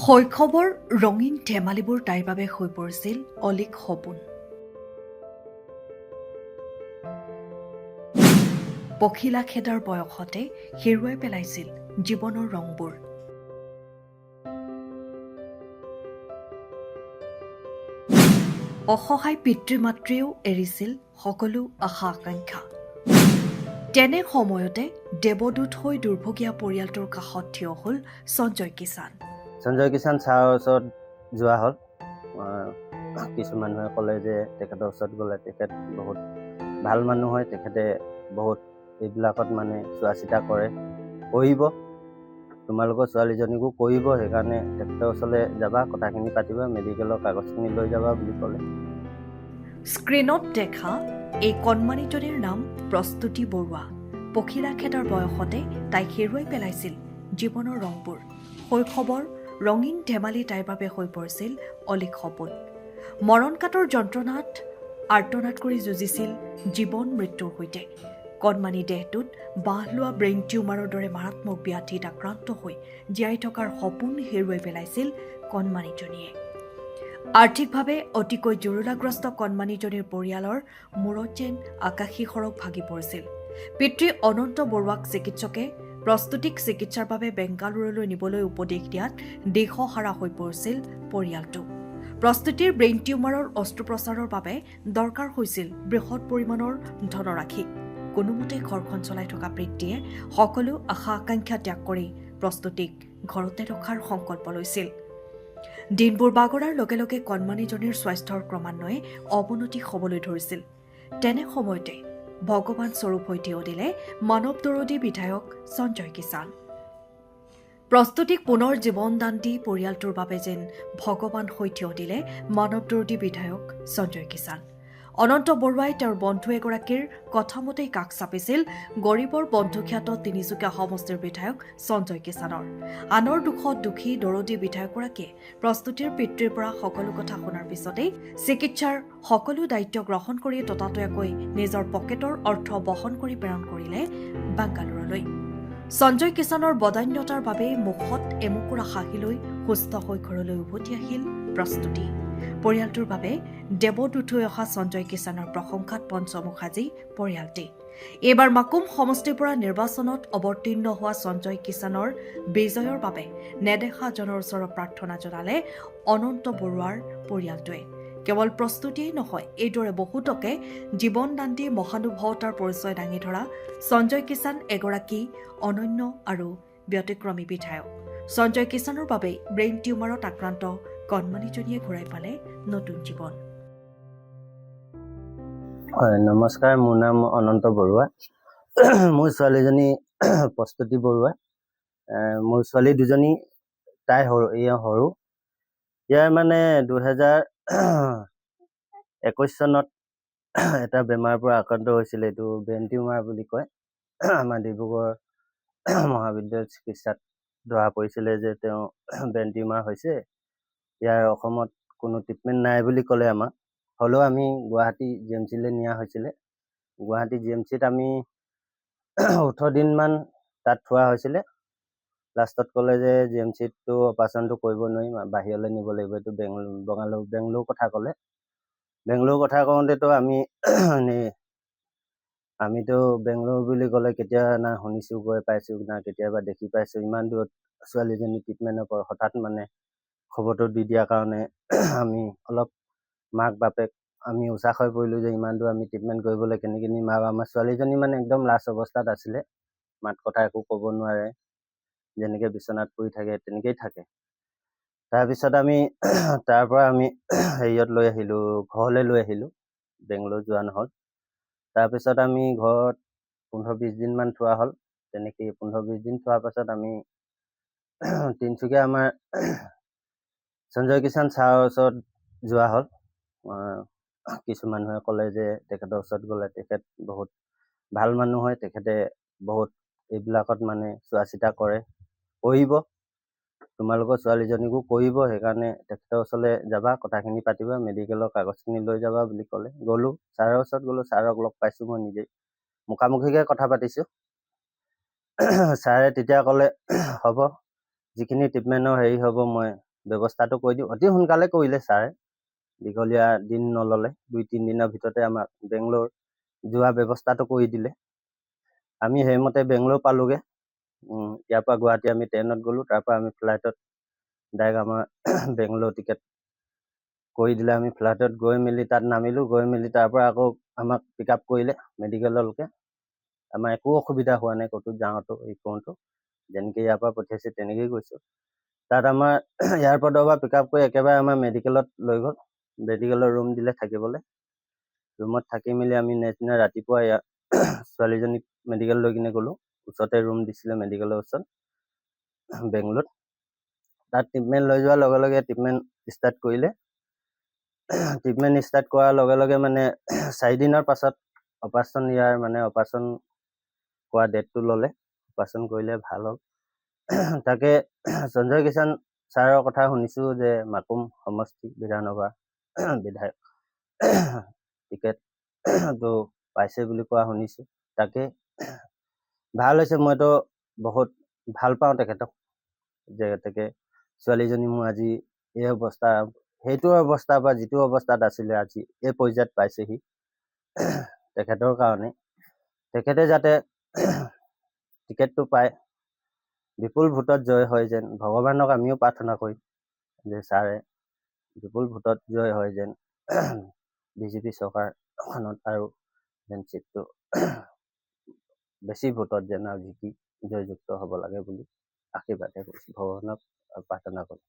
শৈশৱৰ ৰঙীন ধেমালিবোৰ তাইৰ বাবে হৈ পৰিছিল অলিক সপোন। পখিলা খেদাৰ বয়সতে হেৰুৱাই পেলাইছিল জীৱনৰ ৰংবোৰ। অসহায় পিতৃ-মাতৃয়েও এৰিছিল সকলো আশা আকাংক্ষা। তেনে সময়তে দেৱদূত হৈ দুৰ্ভগীয়া পৰিয়ালটোৰ কাষত থিয় হ'ল সঞ্জয় কিষাণ। সঞ্জয় কিষাণ ছাৰৰ ওচৰত যোৱা হ'ল। কিছু মানুহে ক'লে যে তেখেতৰ ওচৰত গ'লে তেখেত বহুত ভাল মানুহ হয়, তেখেতে বহুত এইবিলাকত মানে চোৱা চিতা কৰে, কৰিব, তোমালোকৰ ছোৱালীজনীকো কৰিব, সেইকাৰণে তেখেতৰ ওচৰলৈ যাবা, কথাখিনি পাতিবা, মেডিকেলৰ কাগজখিনি লৈ যাবা বুলি ক'লে। স্ক্ৰীণত দেখা এই কণমানিজনীৰ নাম প্ৰস্তুতি বৰুৱা। পখিলা খেদাৰ বয়সতে তাইক হেৰুৱাই পেলাইছিল জীৱনৰ ৰংবোৰ। শৈশৱৰ ৰঙীন ধেমালি তাইৰ বাবে হৈ পৰিছিল অলিক সপোন। মৰণকাতৰ যন্ত্ৰণাত আৰ্তনাদ কৰি যুঁজিছিল জীৱন মৃত্যুৰ সৈতে। কণমানি দেহটোত বাঁহ লোৱা ব্ৰেইন টিউমাৰৰ দৰে মাৰাত্মক ব্যাধিত আক্ৰান্ত হৈ জীয়াই থকাৰ সপোন হেৰুৱাই পেলাইছিল কণমানিজনীয়ে। আৰ্থিকভাৱে অতিকৈ জুৰুলাগ্ৰস্ত কণমানিজনীৰ পৰিয়ালৰ মূৰত যেন আকাশী সৰগ ভাগি পৰিছিল। পিতৃ অনন্ত বৰুৱাক চিকিৎসকে প্ৰস্তুতিক চিকিৎসাৰ বাবে বেংগালুৰুলৈ নিবলৈ উপদেশ দিয়াত দিশহাৰা হৈ পৰিছিল পৰিয়ালটো। প্ৰস্তুতিৰ ব্ৰেইন টিউমাৰৰ অস্ত্ৰোপচাৰৰ বাবে দৰকাৰ হৈছিল বৃহৎ পৰিমাণৰ ধনৰাশি। কোনোমতে ঘৰখন চলাই থকা পিতৃয়ে সকলো আশা আকাংক্ষা ত্যাগ কৰি প্ৰস্তুতিক ঘৰতে ৰখাৰ সংকল্প লৈছিল। দিনবোৰ বাগৰাৰ লগে লগে কণমানিজনীৰ স্বাস্থ্যৰ ক্ৰমান্বয়ে অৱনতি হ'বলৈ ধৰিছিল। তেনে সময়তে ভগৱান স্বৰূপ হৈ থিয় দিলে মানৱ দৰদী বিধায়ক সঞ্জয় কিষাণ। প্ৰস্তুতিক পুনৰ জীৱন দান দি পৰিয়ালটোৰ বাবে যেন ভগৱান হৈ থিয় দিলে মানৱ দৰদী বিধায়ক সঞ্জয় কিষাণ। অনন্ত বৰুৱাই তেওঁৰ বন্ধু এগৰাকীৰ কথামতেই কাষ চাপিছিল গৰীবৰ বন্ধুখ্যাত তিনিচুকীয়া সমষ্টিৰ বিধায়ক সঞ্জয় কিষাণৰ। আনৰ দুখত দুখী দৰদী বিধায়কগৰাকীয়ে প্ৰস্তুতিৰ পিতৃৰ পৰা সকলো কথা শুনাৰ পিছতেই চিকিৎসাৰ সকলো দায়িত্ব গ্ৰহণ কৰি ততাতৈয়াকৈ নিজৰ পকেটৰ অৰ্থ বহন কৰি প্ৰেৰণ কৰিলে বেংগালুৰুলৈ। সঞ্জয় কিষাণৰ বদান্যতাৰ বাবে মুখত এমুকুৰা হাঁহি লৈ সুস্থ হৈ ঘৰলৈ উভতি আহিল প্ৰস্তুতি। পৰিয়ালটোৰ বাবে দেৱদূত হৈ অহা সঞ্জয় কিষাণৰ প্ৰশংসাত পঞ্চমুখ সাজি পৰিয়ালটি। এইবাৰ মাকুম সমষ্টিৰ পৰা নিৰ্বাচনত অৱতীৰ্ণ হোৱা সঞ্জয় কিষাণৰ বিজয়ৰ বাবে নেদেখাজনৰ ওচৰত প্ৰাৰ্থনা জনালে অনন্ত বৰুৱাৰ পৰিয়ালটোৱে। কেৱল প্ৰস্তুতিয়েই নহয়, এইদৰে বহুতকে জীৱন দান দি মহানুভৱতাৰ পৰিচয় দাঙি ধৰা সঞ্জয় কিষাণ এগৰাকী অনন্য আৰু ব্যতিক্ৰমী বিধায়ক। সঞ্জয় কিষাণৰ বাবে ব্ৰেইন টিউমাৰত আক্ৰান্ত কণমানিজনীয়ে ঘূৰাই পালে নতুন জীৱন। হয়, নমস্কাৰ, মোৰ নাম অনন্ত বৰুৱা। মোৰ ছোৱালীজনী প্ৰস্তুতি বৰুৱা। মোৰ ছোৱালী দুজনী, তাই সৰু, সৰু। ইয়াৰ মানে 2021 চনত এটা বেমাৰৰ পৰা আক্ৰান্ত হৈছিলে, এইটো ব্ৰেইন টিউমাৰ বুলি কয়। আমাৰ ডিব্ৰুগড় মহাবিদ্যালয়ত চিকিৎসাত ধৰা পৰিছিলে যে তেওঁ ব্ৰেইন টিউমাৰ হৈছে। ইয়াৰ অসমত কোনো ট্ৰিটমেণ্ট নাই বুলি ক'লে আমাক। হ'লেও আমি গুৱাহাটী GMCলৈ নিয়া হৈছিলে। গুৱাহাটী GMCত আমি 18 দিনমান তাত থোৱা হৈছিলে। লাষ্টত ক'লে যে GMCতটো অপাৰেশ্যনটো কৰিব নোৱাৰিম, বাহিৰলৈ নিব লাগিব, এইটো বেংগলোৰ কথা ক'লে। বেংগলোৰ কথা কওঁতেতো আমিতো বেংগলোৰ বুলি ক'লে কেতিয়া না শুনিছোঁ, গৈ পাইছোঁ, না কেতিয়াবা দেখি পাইছোঁ। ইমান দূৰত ছোৱালীজনী ট্ৰিটমেণ্টৰ পৰা হঠাৎ মানে খবৰটো দি দিয়াৰ কাৰণে আমি অলপ মাক বাপেক আমি উৎসাহ হৈ পৰিলোঁ যে ইমান দূৰ আমি ট্ৰিটমেণ্ট কৰিবলৈ কেনেকৈ নিম। আৰু আমাৰ ছোৱালীজনী মানে একদম লাষ্ট অৱস্থাত আছিলে, মাত কথা একো ক'ব নোৱাৰে, যেনেকৈ বিচনাত পৰি থাকে তেনেকেই থাকে। তাৰপিছত আমি তাৰ পৰা আমি হেৰিয়ত লৈ আহিলোঁ, ঘৰলৈ লৈ আহিলোঁ, বেংগলোৰ যোৱা নহ'ল। তাৰপিছত আমি ঘৰত 15-20 দিনমান থোৱা হ'ল। তেনেকেই 15-20 দিন থোৱাৰ পাছত আমি তিনিচুকীয়া আমাৰ সঞ্জয় কিষাণ ছাৰৰ ওচৰত যোৱা হ'ল। কিছু মানুহে ক'লে যে তেখেতৰ ওচৰত গ'লে তেখেত বহুত ভাল মানুহ হয়, তেখেতে বহুত এইবিলাকত মানে চোৱা চিতা কৰে, কৰিব, তোমালোকৰ ছোৱালীজনীকো কৰিব, সেইকাৰণে তেখেতৰ ওচৰলৈ যাবা, কথাখিনি পাতিবা, মেডিকেলৰ কাগজখিনি লৈ যাবা বুলি ক'লে। গ'লোঁ, ছাৰৰ ওচৰত গ'লোঁ, ছাৰক লগ পাইছোঁ, মই নিজেই মুখামুখিকৈ কথা পাতিছোঁ। ছাৰে তেতিয়া ক'লে হ'ব, যিখিনি ট্ৰিটমেণ্টৰ হেৰি হ'ব মই ব্যৱস্থাটো কৰি দিওঁ। অতি সোনকালে কৰিলে ছাৰে, দীঘলীয়া দিন নল'লে, 2-3 দিনৰ ভিতৰতে আমাক বেংগলোৰ যোৱা ব্যৱস্থাটো কৰি দিলে। আমি সেইমতে বেংগলোৰ পালোঁগৈ। ইয়াৰ পৰা গুৱাহাটী আমি ট্ৰেইনত গ'লোঁ, তাৰপৰা আমি ফ্লাইটত ডাইৰেক্ট আমাৰ বেংগলোৰ টিকেট কৰি দিলে। আমি ফ্লাইটত গৈ মেলি তাত নামিলোঁ, গৈ মেলি তাৰপৰা আকৌ আমাক পিক আপ কৰিলে মেডিকেললৈকে। আমাৰ একো অসুবিধা হোৱা নাই ক'তো যাওঁতো এই কৰোঁতো, যেনেকৈ ইয়াৰ পৰা পঠিয়াইছে তেনেকৈয়ে গৈছোঁ। তাত আমাৰ এয়াৰপৰ্টৰ পৰা পিক আপ কৰি একেবাৰে আমাৰ মেডিকেলত লৈ গ'ল। মেডিকেলৰ ৰুম দিলে থাকিবলৈ। ৰুমত থাকি মেলি আমি নেক্সট দিনা ৰাতিপুৱা ছোৱালীজনীক মেডিকেল লৈ কিনে গ'লোঁ। ওচৰতে ৰুম দিছিলে মেডিকেলৰ ওচৰত বেংগলোৰত। তাত ট্ৰিটমেণ্ট লৈ যোৱাৰ লগে লগে ট্ৰিটমেণ্ট ষ্টাৰ্ট কৰিলে। ট্ৰিটমেণ্ট ষ্টাৰ্ট কৰাৰ লগে লগে মানে 4 দিনৰ পাছত অপাৰেশ্যন কৰা ডেটটো ল'লে। অপাৰেশ্যন কৰিলে ভাল হ'ল। তাকে সঞ্জয় কিষাণ ছাৰৰ কথা শুনিছোঁ যে মাকুম সমষ্টি বিধানসভা বিধায়ক টিকেটটো পাইছে বুলি কোৱা শুনিছোঁ। তাকে ভাল হৈছে। মইতো বহুত ভাল পাওঁ তেখেতক, যে তেখেতে ছোৱালীজনী মোৰ আজি এই অৱস্থা, সেইটো অৱস্থাৰ পৰা যিটো অৱস্থাত আছিলে আজি এই পৰ্যায়ত পাইছেহি তেখেতৰ কাৰণে। তেখেতে যাতে টিকেটটো পায়, বিপুল ভোটত জয় হয় যেন, ভগৱানক আমিও প্ৰাৰ্থনা কৰিম যে ছাৰে বিপুল ভোটত জয় হয় যেন, বিজেপি চৰকাৰখনত আৰু যেন চিটটো বেছি ভোটত যেন আৰু জিকি জয়যুক্ত হ'ব লাগে বুলি আশীৰ্বাদহে কৰিছোঁ, ভগৱানক প্ৰাৰ্থনা কৰিম।